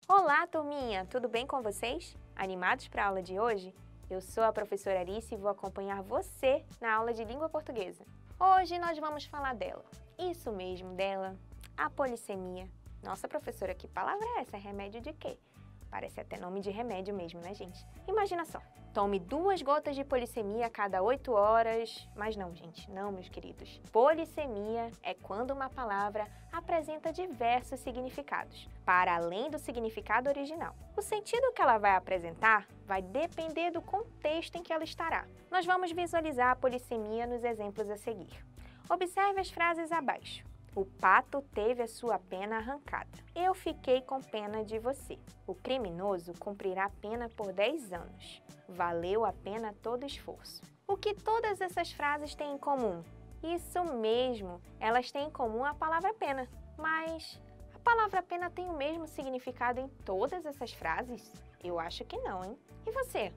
Olá, turminha! Tudo bem com vocês? Animados para a aula de hoje? Eu sou a professora Arice e vou acompanhar você na aula de língua portuguesa. Hoje nós vamos falar dela. Isso mesmo, dela, a polissemia. Nossa, professora, que palavra é essa? É remédio de quê? Parece até nome de remédio mesmo, né, gente? Imagina só, tome 2 gotas de polissemia a cada 8 horas. Mas não, gente, não, meus queridos. Polissemia é quando uma palavra apresenta diversos significados, para além do significado original. O sentido que ela vai apresentar vai depender do contexto em que ela estará. Nós vamos visualizar a polissemia nos exemplos a seguir. Observe as frases abaixo. O pato teve a sua pena arrancada. Eu fiquei com pena de você. O criminoso cumprirá pena por 10 anos. Valeu a pena todo esforço. O que todas essas frases têm em comum? Isso mesmo, elas têm em comum a palavra pena. Mas a palavra pena tem o mesmo significado em todas essas frases? Eu acho que não, hein? E você?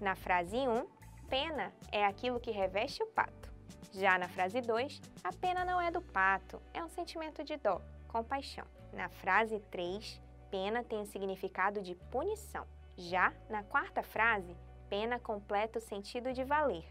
Na frase 1, pena é aquilo que reveste o pato. Já na frase 2, a pena não é do pato, é um sentimento de dó, compaixão. Na frase 3, pena tem o significado de punição. Já na quarta frase, pena completa o sentido de valer.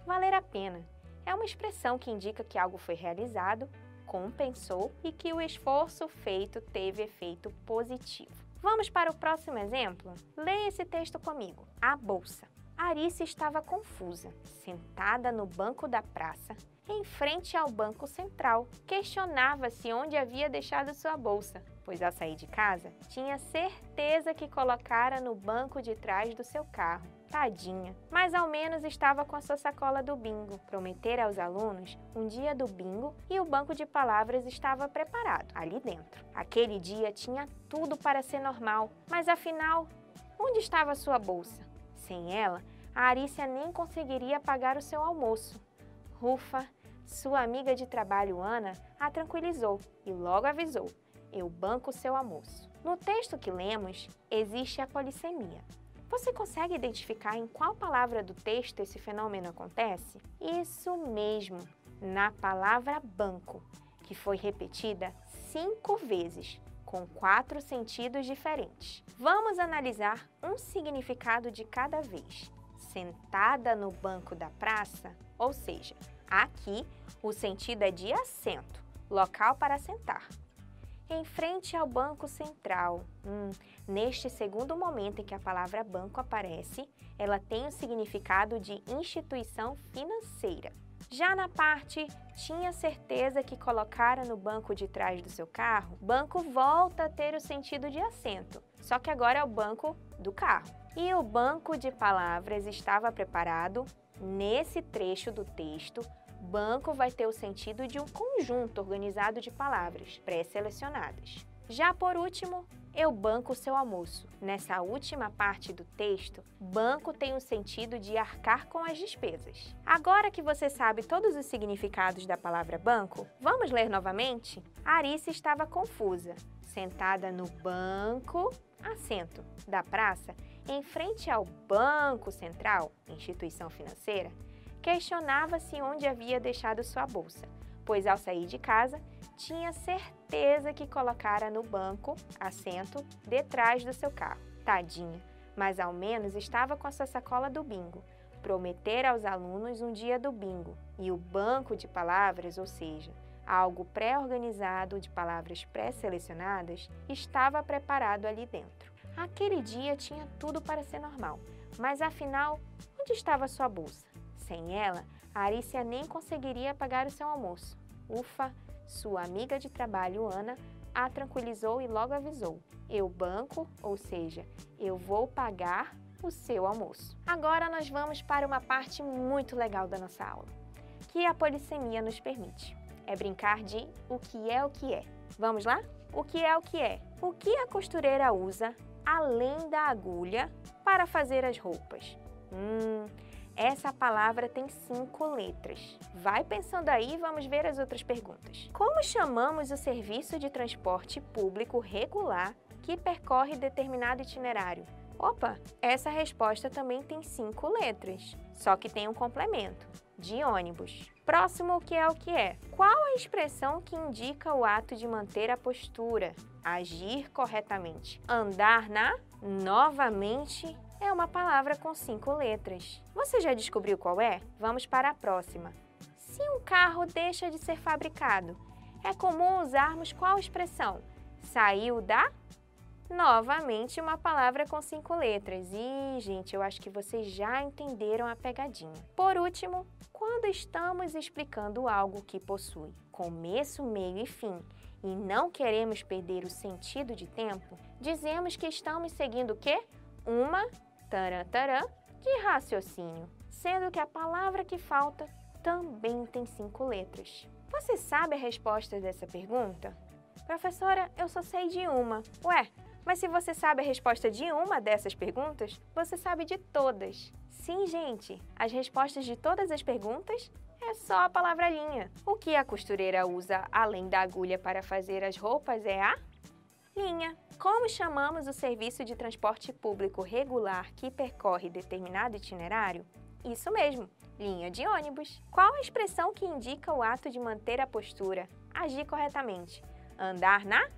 Valer a pena é uma expressão que indica que algo foi realizado, compensou e que o esforço feito teve efeito positivo. Vamos para o próximo exemplo? Leia esse texto comigo. A bolsa. Arice estava confusa, sentada no banco da praça, em frente ao banco central. Questionava-se onde havia deixado sua bolsa, pois ao sair de casa, tinha certeza que colocara no banco de trás do seu carro. Tadinha! Mas ao menos estava com a sua sacola do bingo. Prometera aos alunos um dia do bingo e o banco de palavras estava preparado, ali dentro. Aquele dia tinha tudo para ser normal, mas afinal, onde estava sua bolsa? Sem ela, a Arícia nem conseguiria pagar o seu almoço. Ufa! Sua amiga de trabalho, Ana, a tranquilizou e logo avisou: eu banco o seu almoço. No texto que lemos, existe a polissemia. Você consegue identificar em qual palavra do texto esse fenômeno acontece? Isso mesmo, na palavra banco, que foi repetida 5 vezes, com 4 sentidos diferentes. Vamos analisar um significado de cada vez. Sentada no banco da praça, ou seja, aqui o sentido é de assento, local para sentar. Em frente ao banco central. Neste segundo momento em que a palavra banco aparece, ela tem o significado de instituição financeira. Já na parte tinha certeza que colocara no banco de trás do seu carro, banco volta a ter o sentido de assento, só que agora é o banco do carro. E o banco de palavras estava preparado. Nesse trecho do texto, banco vai ter o sentido de um conjunto organizado de palavras pré-selecionadas. Já por último, eu banco o seu almoço. Nessa última parte do texto, banco tem o sentido de arcar com as despesas. Agora que você sabe todos os significados da palavra banco, vamos ler novamente? Arice estava confusa, sentada no banco, assento, da praça, em frente ao Banco Central, instituição financeira, questionava-se onde havia deixado sua bolsa, pois ao sair de casa, tinha certeza que colocara no banco, assento, detrás do seu carro. Tadinha, mas ao menos estava com a sua sacola do bingo. Prometera aos alunos um dia do bingo e o banco de palavras, ou seja, algo pré-organizado de palavras pré-selecionadas, estava preparado ali dentro. Aquele dia tinha tudo para ser normal, mas afinal, onde estava sua bolsa? Sem ela, a Arícia nem conseguiria pagar o seu almoço. Ufa! Sua amiga de trabalho, Ana, a tranquilizou e logo avisou: eu banco, ou seja, eu vou pagar o seu almoço. Agora nós vamos para uma parte muito legal da nossa aula, que a polissemia nos permite. É brincar de o que é o que é. Vamos lá? O que é o que é? O que a costureira usa, além da agulha, para fazer as roupas? Essa palavra tem 5 letras. Vai pensando aí e vamos ver as outras perguntas. Como chamamos o serviço de transporte público regular que percorre determinado itinerário? Opa, essa resposta também tem 5 letras, só que tem um complemento, de ônibus. Próximo, o que é o que é? Qual a expressão que indica o ato de manter a postura? Agir corretamente. Andar na? Novamente, é uma palavra com 5 letras. Você já descobriu qual é? Vamos para a próxima. Se um carro deixa de ser fabricado, é comum usarmos qual expressão? Saiu da? Novamente, uma palavra com 5 letras. E, gente, eu acho que vocês já entenderam a pegadinha. Por último, quando estamos explicando algo que possui começo, meio e fim e não queremos perder o sentido de tempo, dizemos que estamos seguindo o quê? Uma taran, de raciocínio, sendo que a palavra que falta também tem 5 letras. Você sabe a resposta dessa pergunta? Professora, eu só sei de uma. Ué, mas se você sabe a resposta de uma dessas perguntas, você sabe de todas. Sim, gente, as respostas de todas as perguntas é só a palavra linha. O que a costureira usa além da agulha para fazer as roupas é a linha. Como chamamos o serviço de transporte público regular que percorre determinado itinerário? Isso mesmo, linha de ônibus. Qual a expressão que indica o ato de manter a postura, agir corretamente? Andar na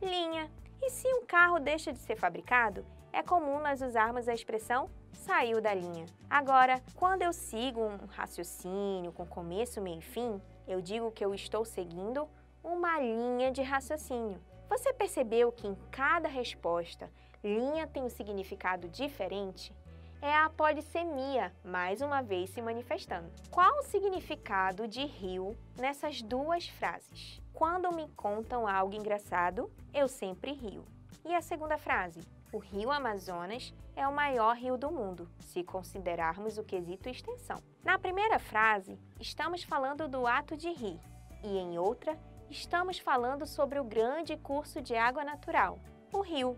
linha. E se um carro deixa de ser fabricado, é comum nós usarmos a expressão saiu da linha. Agora, quando eu sigo um raciocínio com começo, meio e fim, eu digo que eu estou seguindo uma linha de raciocínio. Você percebeu que em cada resposta, linha tem um significado diferente? É a polissemia, mais uma vez se manifestando. Qual o significado de rio nessas duas frases? Quando me contam algo engraçado, eu sempre rio. E a segunda frase? O rio Amazonas é o maior rio do mundo, se considerarmos o quesito extensão. Na primeira frase, estamos falando do ato de rir, e em outra, estamos falando sobre o grande curso de água natural, o rio.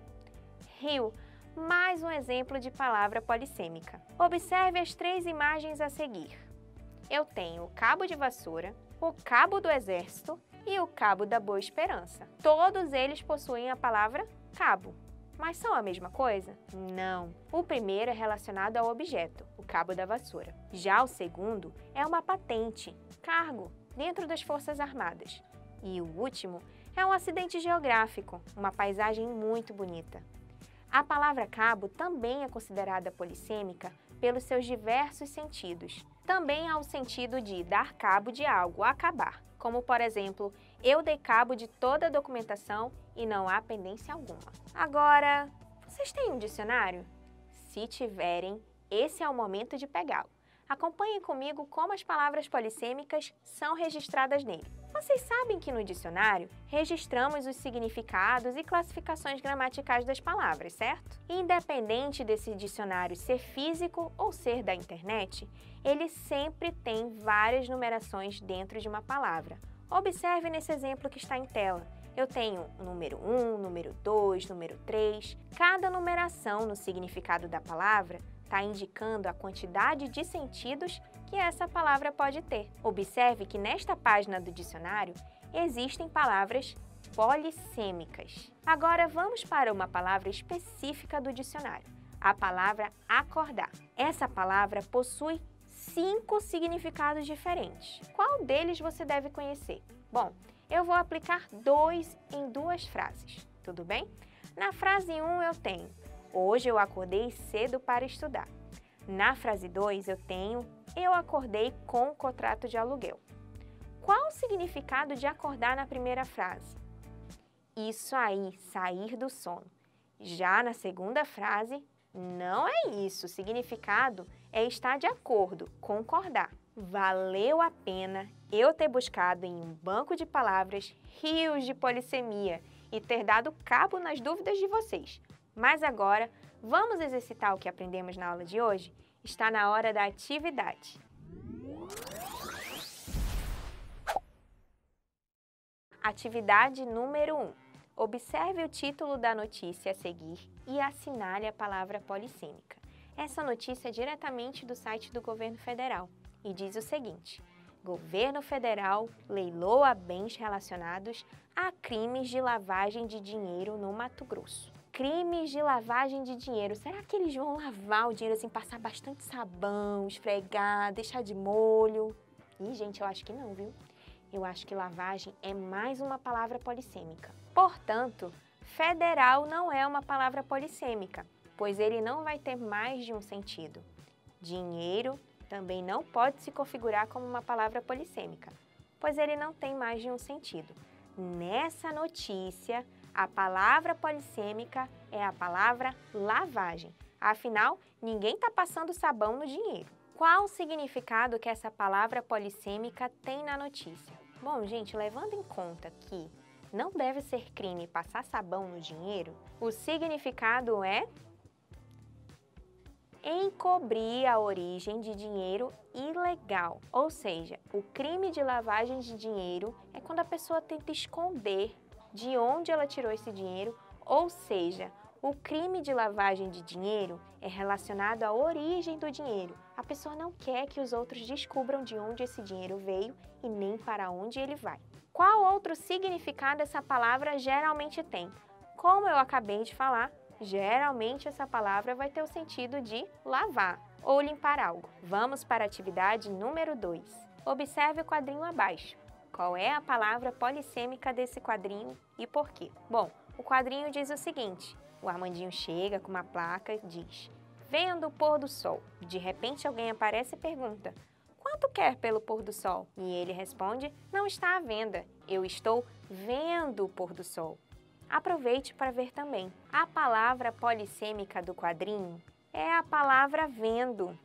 Rio, mais um exemplo de palavra polissêmica. Observe as 3 imagens a seguir. Eu tenho o cabo de vassoura, o cabo do exército e o cabo da Boa Esperança. Todos eles possuem a palavra cabo. Mas são a mesma coisa? Não. O primeiro é relacionado ao objeto, o cabo da vassoura. Já o segundo é uma patente, cargo, dentro das Forças Armadas. E o último é um acidente geográfico, uma paisagem muito bonita. A palavra cabo também é considerada polissêmica pelos seus diversos sentidos. Também há o sentido de dar cabo de algo, acabar, como por exemplo, eu dei cabo de toda a documentação e não há pendência alguma. Agora, vocês têm um dicionário? Se tiverem, esse é o momento de pegá-lo. Acompanhem comigo como as palavras polissêmicas são registradas nele. Vocês sabem que no dicionário registramos os significados e classificações gramaticais das palavras, certo? Independente desse dicionário ser físico ou ser da internet, ele sempre tem várias numerações dentro de uma palavra. Observe nesse exemplo que está em tela. Eu tenho o número 1, número 2, número 3. Cada numeração no significado da palavra está indicando a quantidade de sentidos que essa palavra pode ter. Observe que nesta página do dicionário existem palavras polissêmicas. Agora vamos para uma palavra específica do dicionário, a palavra acordar. Essa palavra possui 5 significados diferentes. Qual deles você deve conhecer? Bom, eu vou aplicar 2 em 2 frases, tudo bem? Na frase 1 eu tenho: hoje eu acordei cedo para estudar. Na frase 2 eu tenho: eu acordei com o contrato de aluguel. Qual o significado de acordar na primeira frase? Isso aí, sair do sono. Já na segunda frase, não é isso. O significado é estar de acordo, concordar. Valeu a pena eu ter buscado em um banco de palavras rios de polissemia e ter dado cabo nas dúvidas de vocês. Mas agora, vamos exercitar o que aprendemos na aula de hoje? Está na hora da atividade. Atividade número 1. Observe o título da notícia a seguir e assinale a palavra polissêmica. Essa notícia é diretamente do site do Governo Federal e diz o seguinte: Governo Federal leiloa bens relacionados a crimes de lavagem de dinheiro no Mato Grosso. Crimes de lavagem de dinheiro. Será que eles vão lavar o dinheiro assim, passar bastante sabão, esfregar, deixar de molho? Ih, gente, eu acho que não, viu? Eu acho que lavagem é mais uma palavra polissêmica. Portanto, federal não é uma palavra polissêmica, pois ele não vai ter mais de um sentido. Dinheiro também não pode se configurar como uma palavra polissêmica, pois ele não tem mais de um sentido. Nessa notícia, a palavra polissêmica é a palavra lavagem. Afinal, ninguém está passando sabão no dinheiro. Qual o significado que essa palavra polissêmica tem na notícia? Bom, gente, levando em conta que não deve ser crime passar sabão no dinheiro, o significado é encobrir a origem de dinheiro ilegal. Ou seja, o crime de lavagem de dinheiro é quando a pessoa tenta esconder de onde ela tirou esse dinheiro, ou seja, o crime de lavagem de dinheiro é relacionado à origem do dinheiro. A pessoa não quer que os outros descubram de onde esse dinheiro veio e nem para onde ele vai. Qual outro significado essa palavra geralmente tem? Como eu acabei de falar, geralmente essa palavra vai ter o sentido de lavar ou limpar algo. Vamos para a atividade número 2. Observe o quadrinho abaixo. Qual é a palavra polissêmica desse quadrinho e por quê? Bom, o quadrinho diz o seguinte: o Armandinho chega com uma placa e diz: "Vendo o pôr do sol". De repente alguém aparece e pergunta: "Quanto quer pelo pôr do sol?" E ele responde: "Não está à venda, eu estou vendo o pôr do sol". Aproveite para ver também. A palavra polissêmica do quadrinho é a palavra vendo,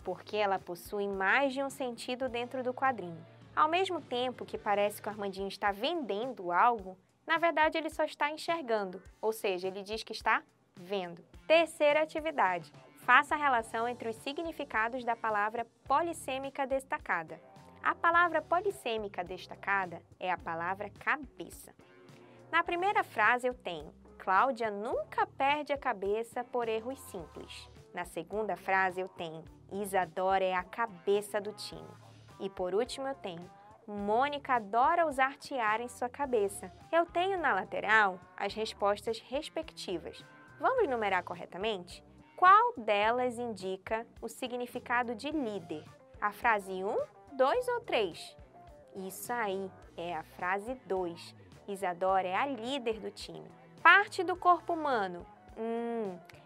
porque ela possui mais de um sentido dentro do quadrinho. Ao mesmo tempo que parece que o Armandinho está vendendo algo, na verdade ele só está enxergando, ou seja, ele diz que está vendo. Terceira atividade. Faça a relação entre os significados da palavra polissêmica destacada. A palavra polissêmica destacada é a palavra cabeça. Na primeira frase eu tenho: Cláudia nunca perde a cabeça por erros simples. Na segunda frase eu tenho: Isadora é a cabeça do time. E por último eu tenho: Mônica adora usar tiara em sua cabeça. Eu tenho na lateral as respostas respectivas. Vamos numerar corretamente? Qual delas indica o significado de líder? A frase 1, 2 ou 3? Isso aí, é a frase 2. Isadora é a líder do time. Parte do corpo humano?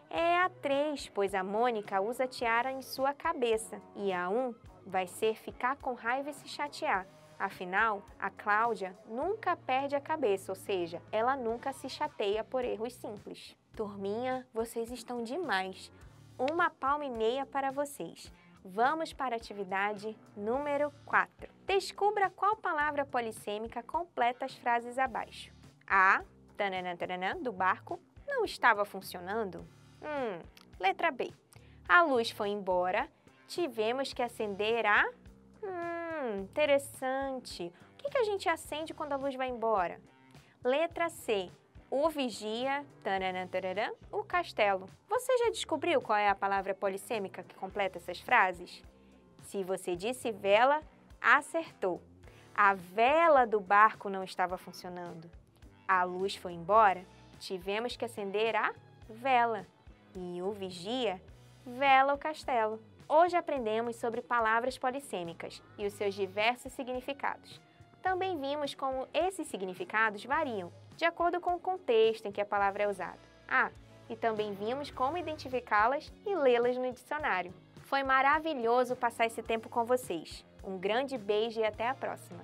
É a 3, pois a Mônica usa tiara em sua cabeça. E a 1 vai ser ficar com raiva e se chatear. Afinal, a Cláudia nunca perde a cabeça, ou seja, ela nunca se chateia por erros simples. Turminha, vocês estão demais. 1 palma e meia para vocês. Vamos para a atividade número 4. Descubra qual palavra polissêmica completa as frases abaixo. A, tananã, tananã, do barco, não estava funcionando? Letra B. A luz foi embora, tivemos que acender a... interessante. O que a gente acende quando a luz vai embora? Letra C. O vigia, taranã, taranã, o castelo. Você já descobriu qual é a palavra polissêmica que completa essas frases? Se você disse vela, acertou. A vela do barco não estava funcionando. A luz foi embora, tivemos que acender a vela. E o vigia, vela o castelo. Hoje aprendemos sobre palavras polissêmicas e os seus diversos significados. Também vimos como esses significados variam de acordo com o contexto em que a palavra é usada. E também vimos como identificá-las e lê-las no dicionário. Foi maravilhoso passar esse tempo com vocês. Um grande beijo e até a próxima!